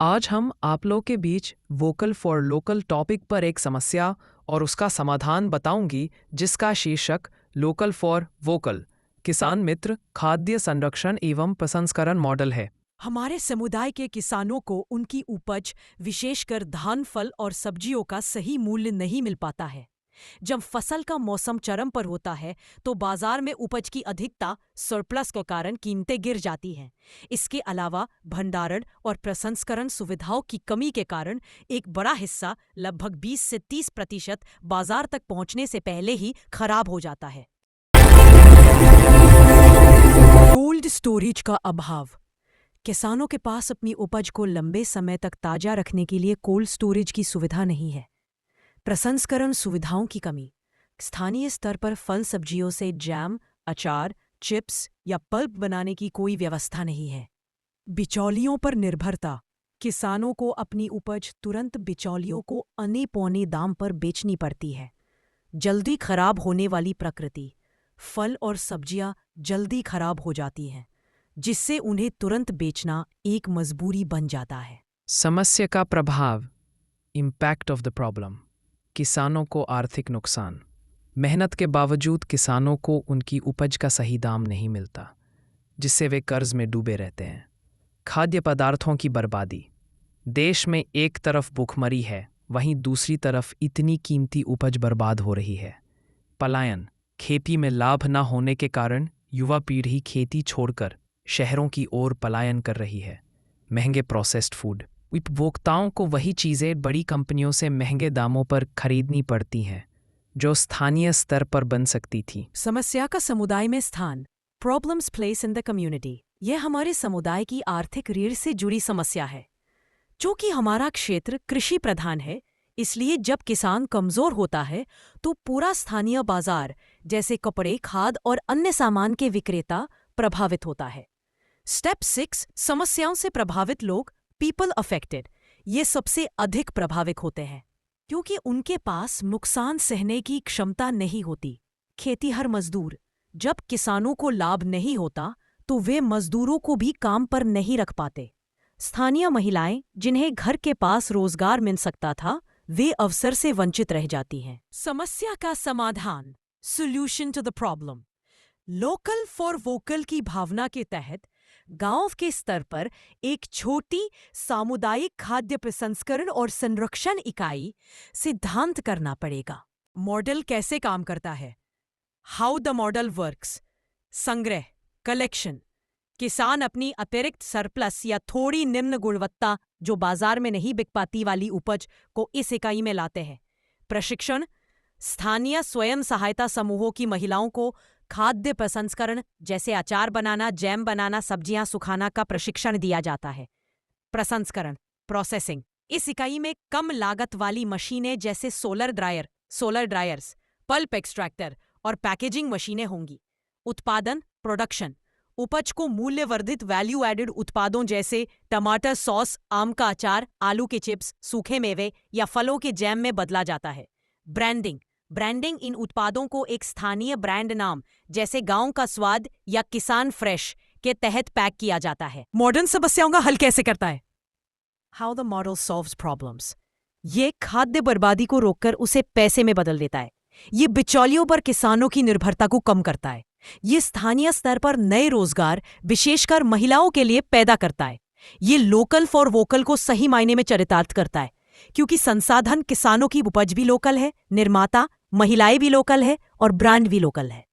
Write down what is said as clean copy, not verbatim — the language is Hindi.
आज हम आप लोग के बीच वोकल फॉर लोकल टॉपिक पर एक समस्या और उसका समाधान बताऊंगी, जिसका शीर्षक लोकल फॉर वोकल किसान मित्र खाद्य संरक्षण एवं प्रसंस्करण मॉडल है। हमारे समुदाय के किसानों को उनकी उपज, विशेषकर धान, फल और सब्जियों का सही मूल्य नहीं मिल पाता है। जब फसल का मौसम चरम पर होता है तो बाजार में उपज की अधिकता सरप्लस के कारण कीमतें गिर जाती हैं। इसके अलावा भंडारण और प्रसंस्करण सुविधाओं की कमी के कारण एक बड़ा हिस्सा, लगभग 20 से 30% बाजार तक पहुंचने से पहले ही खराब हो जाता है। कोल्ड स्टोरेज का अभाव। किसानों के पास अपनी उपज को लंबे समय तक ताजा रखने के लिए कोल्ड स्टोरेज की सुविधा नहीं है। प्रसंस्करण सुविधाओं की कमी। स्थानीय स्तर पर फल सब्जियों से जैम, अचार, चिप्स या पल्प बनाने की कोई व्यवस्था नहीं है। बिचौलियों पर निर्भरता। किसानों को अपनी उपज तुरंत बिचौलियों को औने पौने दाम पर बेचनी पड़ती है। जल्दी खराब होने वाली प्रकृति। फल और सब्जियां जल्दी खराब हो जाती हैं, जिससे उन्हें तुरंत बेचना एक मजबूरी बन जाता है। समस्या का प्रभाव, इम्पैक्ट ऑफ द प्रॉब्लम। किसानों को आर्थिक नुकसान। मेहनत के बावजूद किसानों को उनकी उपज का सही दाम नहीं मिलता, जिससे वे कर्ज में डूबे रहते हैं। खाद्य पदार्थों की बर्बादी। देश में एक तरफ भूखमरी है, वहीं दूसरी तरफ इतनी कीमती उपज बर्बाद हो रही है। पलायन। खेती में लाभ न होने के कारण युवा पीढ़ी खेती छोड़कर शहरों की ओर पलायन कर रही है। महंगे प्रोसेस्ड फूड। उपभोक्ताओं को वही चीज़ें बड़ी कंपनियों से महंगे दामों पर खरीदनी पड़ती हैं, जो स्थानीय स्तर पर बन सकती थी। समस्या का समुदाय में स्थान। Problems place in the community. यह हमारे समुदाय की आर्थिक रीढ़ से जुड़ी समस्या है। चूंकि हमारा क्षेत्र कृषि प्रधान है, इसलिए जब किसान कमजोर होता है तो पूरा स्थानीय बाजार, जैसे कपड़े, खाद और अन्य सामान के विक्रेता, प्रभावित होता है। स्टेप 6, समस्याओं से प्रभावित लोग, पीपल अफेक्टेड। ये सबसे अधिक प्रभावित होते हैं क्योंकि उनके पास नुकसान सहने की क्षमता नहीं होती। खेतीहर मजदूर। जब किसानों को लाभ नहीं होता तो वे मजदूरों को भी काम पर नहीं रख पाते। स्थानीय महिलाएं, जिन्हें घर के पास रोजगार मिल सकता था, वे अवसर से वंचित रह जाती हैं। समस्या का समाधान, solution to the problem. Local for vocal की भावना के तहत गांव के स्तर पर एक छोटी सामुदायिक खाद्य प्रसंस्करण और संरक्षण इकाई सिद्धांत करना पड़ेगा। मॉडल कैसे काम करता है? How the model works. संग्रह, कलेक्शन। किसान अपनी अतिरिक्त सरप्लस या थोड़ी निम्न गुणवत्ता, जो बाजार में नहीं बिक पाती वाली उपज को इस इकाई में लाते हैं। प्रशिक्षण। स्थानीय स्वयं सहायता समूहों की महिलाओं को खाद्य प्रसंस्करण, जैसे अचार बनाना, जैम बनाना, सब्जियां सुखाना का प्रशिक्षण दिया जाता है। प्रसंस्करण, प्रोसेसिंग। इस इकाई में कम लागत वाली मशीनें जैसे सोलर ड्रायर्स, पल्प एक्सट्रैक्टर और पैकेजिंग मशीनें होंगी। उत्पादन, प्रोडक्शन। उपज को मूल्यवर्धित वैल्यू एडेड उत्पादों जैसे टमाटर सॉस, आम का अचार, आलू के चिप्स, सूखे मेवे या फलों के जैम में बदला जाता है। ब्रांडिंग इन उत्पादों को एक स्थानीय ब्रांड नाम, जैसे गांव का स्वाद या किसान फ्रेश, के तहत पैक किया जाता है। मॉडर्न समस्याओं का हल कैसे करता है? How the model solves problems. ये खाद्य बर्बादी को रोककर उसे पैसे में बदल देता है। ये बिचौलियों पर किसानों की निर्भरता को कम करता है। ये स्थानीय स्तर पर नए रोजगार, विशेषकर महिलाओं के लिए, पैदा करता है। ये लोकल फॉर वोकल को सही मायने में चरितार्थ करता है, क्योंकि संसाधन, किसानों की उपज भी लोकल है, निर्माता, महिलाएं भी लोकल है और ब्रांड भी लोकल है।